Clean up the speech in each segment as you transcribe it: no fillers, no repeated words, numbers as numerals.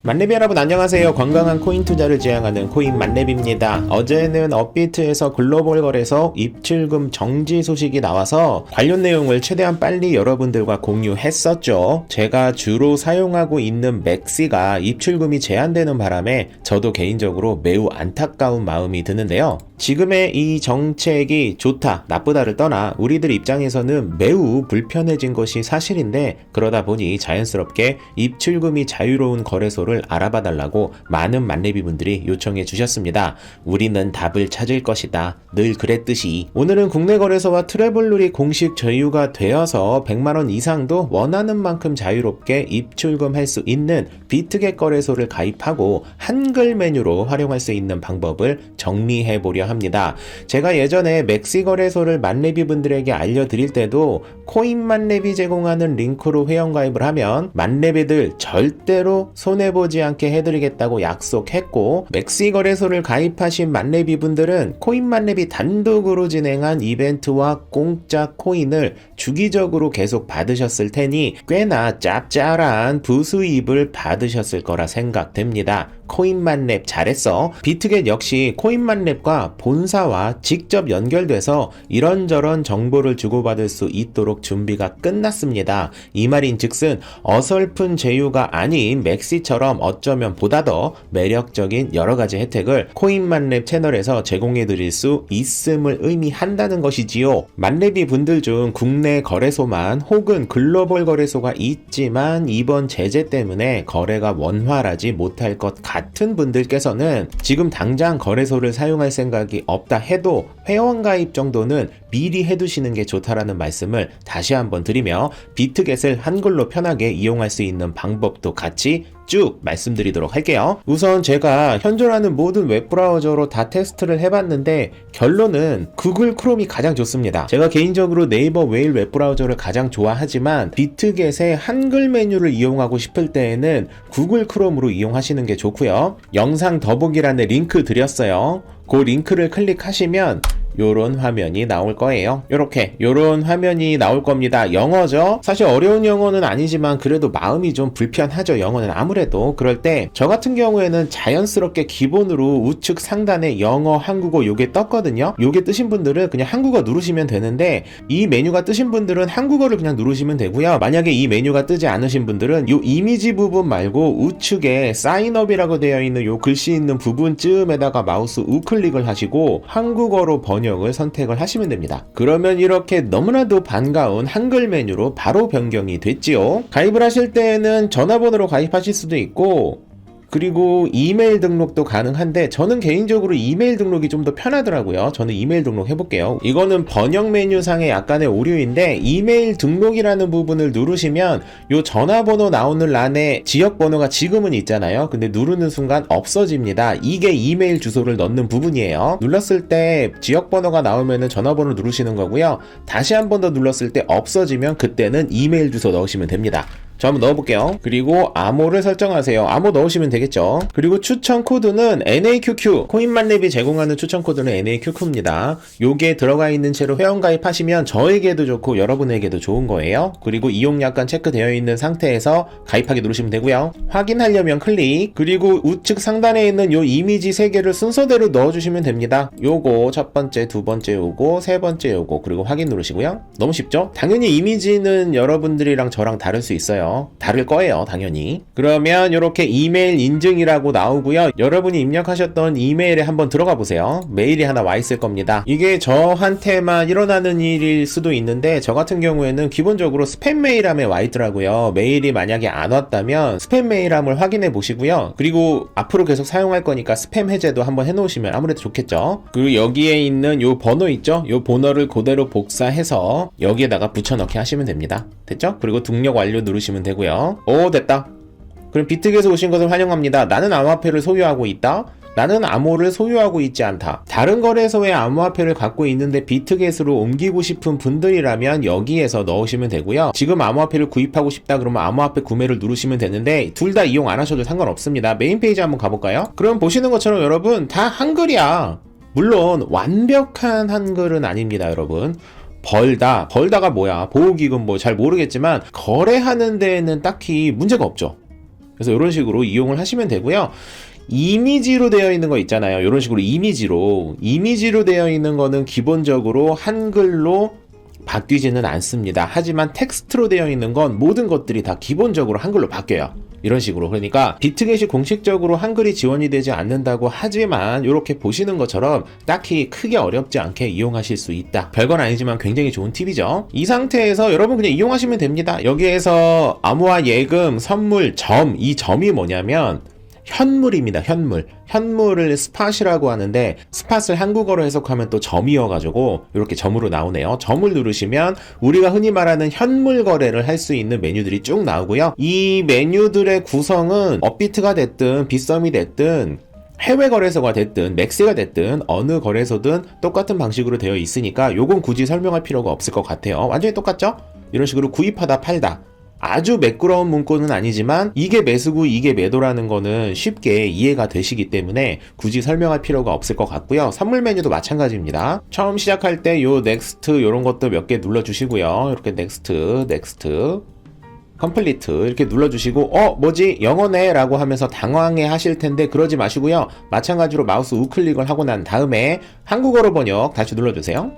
만렙 여러분 안녕하세요. 건강한 코인 투자를 지향하는 코인 만렙입니다. 어제는 업비트에서 글로벌 거래소 입출금 정지 소식이 나와서 관련 내용을 최대한 빨리 여러분들과 공유했었죠. 제가 주로 사용하고 있는 맥시가 입출금이 제한되는 바람에 저도 개인적으로 매우 안타까운 마음이 드는데요. 지금의 이 정책이 좋다, 나쁘다를 떠나 우리들 입장에서는 매우 불편해진 것이 사실인데, 그러다 보니 자연스럽게 입출금이 자유로운 거래소를 알아봐 달라고 많은 만렙이 분들이 요청해 주셨습니다. 우리는 답을 찾을 것이다. 늘 그랬듯이. 오늘은 국내 거래소와 트래블룰이 공식 저유가 되어서 100만원 이상도 원하는 만큼 자유롭게 입출금할 수 있는 비트겟 거래소를 가입하고 한글 메뉴로 활용할 수 있는 방법을 정리해 보려 합니다. 제가 예전에 맥시 거래소를 만렙이 분들에게 알려드릴 때도 코인 만렙이 제공하는 링크로 회원가입을 하면 만렙이들 절대로 손해보지 않게 해드리겠다고 약속했고, 맥시 거래소를 가입하신 만렙이 분들은 코인 만렙이 단독으로 진행한 이벤트와 공짜 코인을 주기적으로 계속 받으셨을 테니 꽤나 짭짤한 부수입을 받으셨을 거라 생각됩니다. 코인 만렙 잘했어. 비트겟 역시 코인 만렙과 본사와 직접 연결돼서 이런저런 정보를 주고받을 수 있도록 준비가 끝났습니다. 이 말인 즉슨 어설픈 제휴가 아닌 맥시처럼 어쩌면 보다 더 매력적인 여러가지 혜택을 코인 만렙 채널에서 제공해 드릴 수 있음을 의미한다는 것이지요. 만렙이 분들 중 국내 거래소만 혹은 글로벌 거래소가 있지만 이번 제재 때문에 거래가 원활하지 못할 것 같은 분들께서는 지금 당장 거래소를 사용할 생각이 없다 해도 회원가입 정도는 미리 해두시는 게 좋다라는 말씀을 다시 한번 드리며, 비트겟을 한글로 편하게 이용할 수 있는 방법도 같이 쭉 말씀드리도록 할게요. 우선 제가 현존하는 모든 웹브라우저로 다 테스트를 해봤는데 결론은 구글 크롬이 가장 좋습니다. 제가 개인적으로 네이버 웨일 웹브라우저를 가장 좋아하지만 비트겟의 한글 메뉴를 이용하고 싶을 때에는 구글 크롬으로 이용하시는 게 좋고요. 영상 더보기란에 링크 드렸어요. 그 링크를 클릭하시면 요런 화면이 나올 거예요. 요런 화면이 나올 겁니다. 영어죠? 사실 어려운 영어는 아니지만 그래도 마음이 좀 불편하죠. 영어는 아무래도. 그럴 때 저 같은 경우에는 자연스럽게 기본으로 우측 상단에 영어, 한국어 요게 떴거든요. 요게 뜨신 분들은 그냥 한국어 누르시면 되는데, 이 메뉴가 뜨신 분들은 한국어를 그냥 누르시면 되고요. 만약에 이 메뉴가 뜨지 않으신 분들은 요 이미지 부분 말고 우측에 사인업이라고 되어 있는 요 글씨 있는 부분쯤에다가 마우스 우클릭을 하시고 한국어로 번역을 선택을 하시면 됩니다. 그러면 이렇게 너무나도 반가운 한글 메뉴로 바로 변경이 됐지요. 가입을 하실 때는 전화번호로 가입하실 수도 있고, 그리고 이메일 등록도 가능한데 저는 개인적으로 이메일 등록이 좀 더 편하더라고요. 저는 이메일 등록 해볼게요. 이거는 번역 메뉴상의 약간의 오류인데, 이메일 등록이라는 부분을 누르시면 요 전화번호 나오는 란에 지역번호가 지금은 있잖아요. 근데 누르는 순간 없어집니다. 이게 이메일 주소를 넣는 부분이에요. 눌렀을 때 지역번호가 나오면은 전화번호 누르시는 거고요. 다시 한 번 더 눌렀을 때 없어지면 그때는 이메일 주소 넣으시면 됩니다. 저 한번 넣어볼게요. 그리고 암호를 설정하세요. 암호 넣으시면 되겠죠. 그리고 추천 코드는 NAQQ, 코인만렙이 제공하는 추천 코드는 NAQQ입니다. 요게 들어가 있는 채로 회원가입하시면 저에게도 좋고 여러분에게도 좋은 거예요. 그리고 이용 약관 체크되어 있는 상태에서 가입하기 누르시면 되고요. 확인하려면 클릭, 그리고 우측 상단에 있는 요 이미지 3개를 순서대로 넣어주시면 됩니다. 요거 첫 번째, 두 번째 요거, 세 번째 요거, 그리고 확인 누르시고요. 너무 쉽죠? 당연히 이미지는 여러분들이랑 저랑 다를 수 있어요. 다를 거예요, 당연히. 그러면 이렇게 이메일 인증이라고 나오고요. 여러분이 입력하셨던 이메일에 한번 들어가 보세요. 메일이 하나 와 있을 겁니다. 이게 저한테만 일어나는 일일 수도 있는데 저 같은 경우에는 기본적으로 스팸 메일함에 와 있더라고요. 메일이 만약에 안 왔다면 스팸 메일함을 확인해 보시고요. 그리고 앞으로 계속 사용할 거니까 스팸 해제도 한번 해놓으시면 아무래도 좋겠죠. 그리고 여기에 있는 요 번호 있죠? 요 번호를 그대로 복사해서 여기에다가 붙여넣기 하시면 됩니다. 됐죠? 그리고 등록 완료 누르시면 되고요. 오, 됐다. 그럼 비트겟에 오신 것을 환영합니다. 나는 암호화폐를 소유하고 있다. 나는 암호를 소유하고 있지 않다. 다른 거래소의 암호화폐를 갖고 있는데 비트겟으로 옮기고 싶은 분들이라면 여기에서 넣으시면 되고요. 지금 암호화폐를 구입하고 싶다 그러면 암호화폐 구매를 누르시면 되는데 둘 다 이용 안 하셔도 상관없습니다. 메인 페이지 한번 가볼까요? 그럼 보시는 것처럼 여러분 다 한글이야. 물론 완벽한 한글은 아닙니다, 여러분. 벌다가 뭐야, 보호기금 뭐 잘 모르겠지만 거래하는 데에는 딱히 문제가 없죠. 그래서 이런 식으로 이용을 하시면 되고요. 이미지로 되어 있는 거 있잖아요. 이런 식으로 이미지로 되어 있는 거는 기본적으로 한글로 바뀌지는 않습니다. 하지만 텍스트로 되어 있는 건 모든 것들이 다 기본적으로 한글로 바뀌어요. 이런 식으로. 그러니까 비트겟이 공식적으로 한글이 지원이 되지 않는다고 하지만 이렇게 보시는 것처럼 딱히 크게 어렵지 않게 이용하실 수 있다. 별건 아니지만 굉장히 좋은 팁이죠. 이 상태에서 여러분 그냥 이용하시면 됩니다. 여기에서 암호화 예금, 선물, 이 점이 뭐냐면 현물입니다. 현물을 스팟이라고 하는데 스팟을 한국어로 해석하면 또 점이어가지고 이렇게 점으로 나오네요. 점을 누르시면 우리가 흔히 말하는 현물 거래를 할 수 있는 메뉴들이 쭉 나오고요. 이 메뉴들의 구성은 업비트가 됐든 빗썸이 됐든 해외 거래소가 됐든 맥스가 됐든 어느 거래소든 똑같은 방식으로 되어 있으니까 요건 굳이 설명할 필요가 없을 것 같아요. 완전히 똑같죠? 이런 식으로 구입하다 팔다, 아주 매끄러운 문구는 아니지만 이게 매수고 이게 매도라는 거는 쉽게 이해가 되시기 때문에 굳이 설명할 필요가 없을 것 같고요. 선물 메뉴도 마찬가지입니다. 처음 시작할 때 요 넥스트 요런 것도 몇 개 눌러주시고요. 이렇게 넥스트 컴플리트 이렇게 눌러주시고 뭐지 영어네 라고 하면서 당황해 하실 텐데 그러지 마시고요. 마찬가지로 마우스 우클릭을 하고 난 다음에 한국어로 번역 다시 눌러주세요.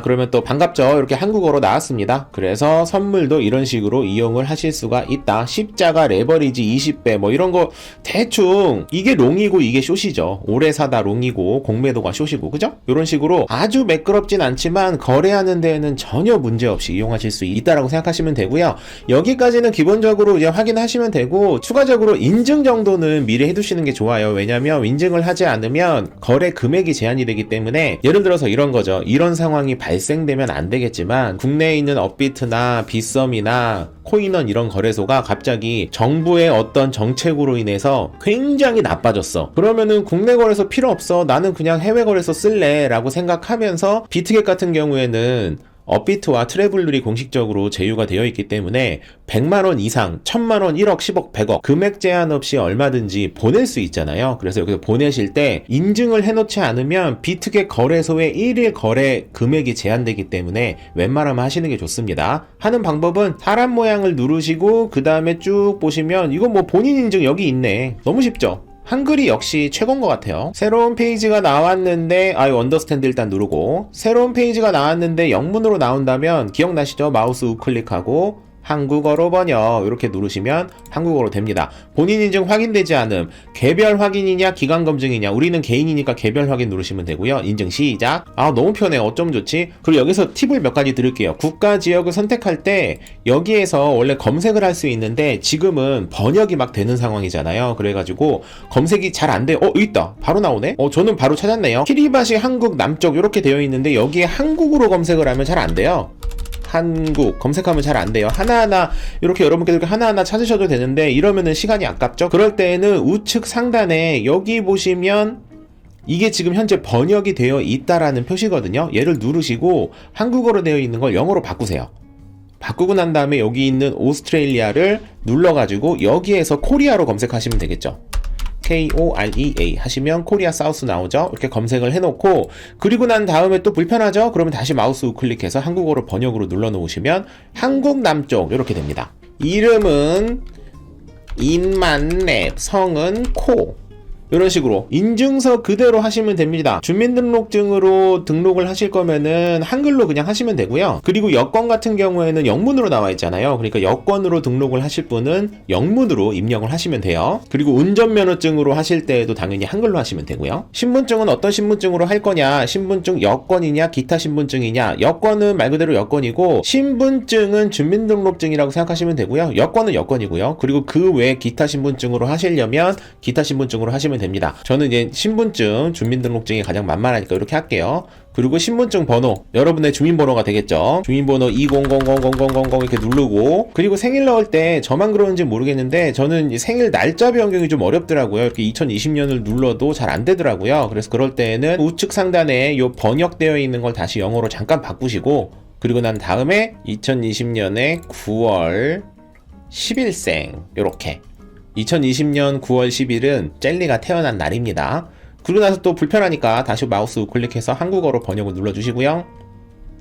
그러면 또 반갑죠. 이렇게 한국어로 나왔습니다. 그래서 선물도 이런 식으로 이용을 하실 수가 있다. 십자가 레버리지 20배 뭐 이런 거 대충 이게 롱이고 이게 숏이죠. 오래 사다 롱이고 공매도가 숏이고 그죠? 이런 식으로 아주 매끄럽진 않지만 거래하는 데에는 전혀 문제없이 이용하실 수 있다라고 생각하시면 되고요. 여기까지는 기본적으로 이제 확인하시면 되고 추가적으로 인증 정도는 미리 해두시는 게 좋아요. 왜냐면 인증을 하지 않으면 거래 금액이 제한이 되기 때문에 예를 들어서 이런 거죠. 이런 상황이 발생되면 안 되겠지만 국내에 있는 업비트나 빗썸이나 코인원 이런 거래소가 갑자기 정부의 어떤 정책으로 인해서 굉장히 나빠졌어. 그러면은 국내 거래소 필요 없어. 나는 그냥 해외 거래소 쓸래 라고 생각하면서 비트겟 같은 경우에는 업비트와 트래블룰이 공식적으로 제휴가 되어 있기 때문에 100만원 이상, 1000만원, 1억, 10억, 100억 금액 제한 없이 얼마든지 보낼 수 있잖아요. 그래서 여기서 보내실 때 인증을 해놓지 않으면 비트겟 거래소의 1일 거래 금액이 제한되기 때문에 웬만하면 하시는 게 좋습니다. 하는 방법은 사람 모양을 누르시고 그 다음에 쭉 보시면 이거 뭐 본인 인증 여기 있네. 너무 쉽죠? 한글이 역시 최고인 것 같아요. 새로운 페이지가 나왔는데 언더스탠드 일단 누르고 새로운 페이지가 나왔는데 영문으로 나온다면 기억나시죠? 마우스 우클릭하고 한국어로 번역 이렇게 누르시면 한국어로 됩니다. 본인 인증 확인되지 않음, 개별 확인이냐 기간 검증이냐, 우리는 개인이니까 개별 확인 누르시면 되고요. 인증 시작. 너무 편해. 어쩜 좋지? 그리고 여기서 팁을 몇 가지 드릴게요. 국가 지역을 선택할 때 여기에서 원래 검색을 할 수 있는데 지금은 번역이 막 되는 상황이잖아요. 그래가지고 검색이 잘 안 돼요. 여기 있다. 바로 나오네. 저는 바로 찾았네요. 키리바시 한국 남쪽 이렇게 되어 있는데 여기에 한국으로 검색을 하면 잘 안 돼요. 한국 검색하면 잘 안 돼요. 하나하나 이렇게 여러분께서 하나하나 찾으셔도 되는데 이러면은 시간이 아깝죠. 그럴 때에는 우측 상단에 여기 보시면 이게 지금 현재 번역이 되어 있다라는 표시거든요. 얘를 누르시고 한국어로 되어 있는 걸 영어로 바꾸세요. 바꾸고 난 다음에 여기 있는 오스트레일리아를 눌러가지고 여기에서 코리아로 검색하시면 되겠죠. KOREA 하시면 코리아 사우스 나오죠. 이렇게 검색을 해놓고 그리고 난 다음에 또 불편하죠. 그러면 다시 마우스 우클릭해서 한국어로 번역으로 눌러 놓으시면 한국 남쪽 이렇게 됩니다. 이름은 인만랩, 성은 코 이런 식으로 인증서 그대로 하시면 됩니다. 주민등록증으로 등록을 하실 거면은 한글로 그냥 하시면 되고요. 그리고 여권 같은 경우에는 영문으로 나와 있잖아요. 그러니까 여권으로 등록을 하실 분은 영문으로 입력을 하시면 돼요. 그리고 운전면허증으로 하실 때에도 당연히 한글로 하시면 되고요. 신분증은 어떤 신분증으로 할 거냐, 신분증 여권이냐 기타 신분증이냐. 여권은 말 그대로 여권이고 신분증은 주민등록증이라고 생각하시면 되고요. 여권은 여권이고요. 그리고 그 외에 기타 신분증으로 하시려면 기타 신분증으로 하시면 됩니다. 저는 이제 신분증, 주민등록증이 가장 만만하니까 이렇게 할게요. 그리고 신분증 번호, 여러분의 주민번호가 되겠죠. 주민번호 2000000000 이렇게 누르고 그리고 생일 넣을 때 저만 그러는지 모르겠는데 저는 생일 날짜 변경이 좀 어렵더라고요. 이렇게 2020년을 눌러도 잘 안 되더라고요. 그래서 그럴 때는 우측 상단에 요 번역되어 있는 걸 다시 영어로 잠깐 바꾸시고 그리고 난 다음에 2020년에 9월 10일생 요렇게 2020년 9월 10일은 젤리가 태어난 날입니다. 그러고 나서 또 불편하니까 다시 마우스 우클릭해서 한국어로 번역을 눌러주시고요.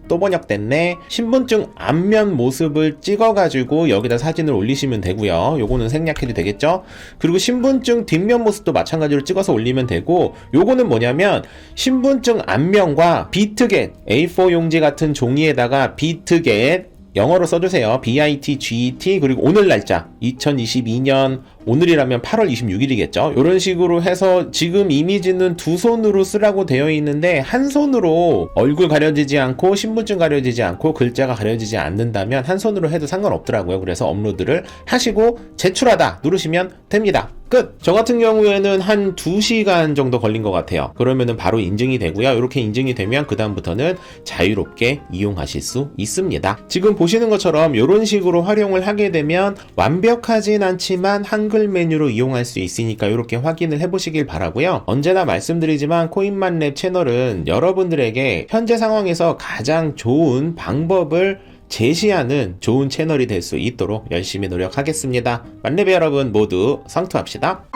또 번역됐네. 신분증 앞면 모습을 찍어가지고 여기다 사진을 올리시면 되고요. 요거는 생략해도 되겠죠? 그리고 신분증 뒷면 모습도 마찬가지로 찍어서 올리면 되고, 요거는 뭐냐면 신분증 앞면과 비트겟, A4 용지 같은 종이에다가 비트겟 영어로 써주세요. BITGET 그리고 오늘 날짜 2022년 오늘이라면 8월 26일이겠죠. 이런 식으로 해서 지금 이미지는 두 손으로 쓰라고 되어 있는데 한 손으로 얼굴 가려지지 않고 신분증 가려지지 않고 글자가 가려지지 않는다면 한 손으로 해도 상관없더라고요. 그래서 업로드를 하시고 제출하다 누르시면 됩니다. 끝! 저 같은 경우에는 한 2시간 정도 걸린 것 같아요. 그러면은 바로 인증이 되고요. 이렇게 인증이 되면 그 다음부터는 자유롭게 이용하실 수 있습니다. 지금 보시는 것처럼 이런 식으로 활용을 하게 되면 완벽하진 않지만 한글 메뉴로 이용할 수 있으니까 이렇게 확인을 해보시길 바라고요. 언제나 말씀드리지만 코인만렙 채널은 여러분들에게 현재 상황에서 가장 좋은 방법을 제시하는 좋은 채널이 될 수 있도록 열심히 노력하겠습니다. 만렙의 여러분 모두 성투합시다.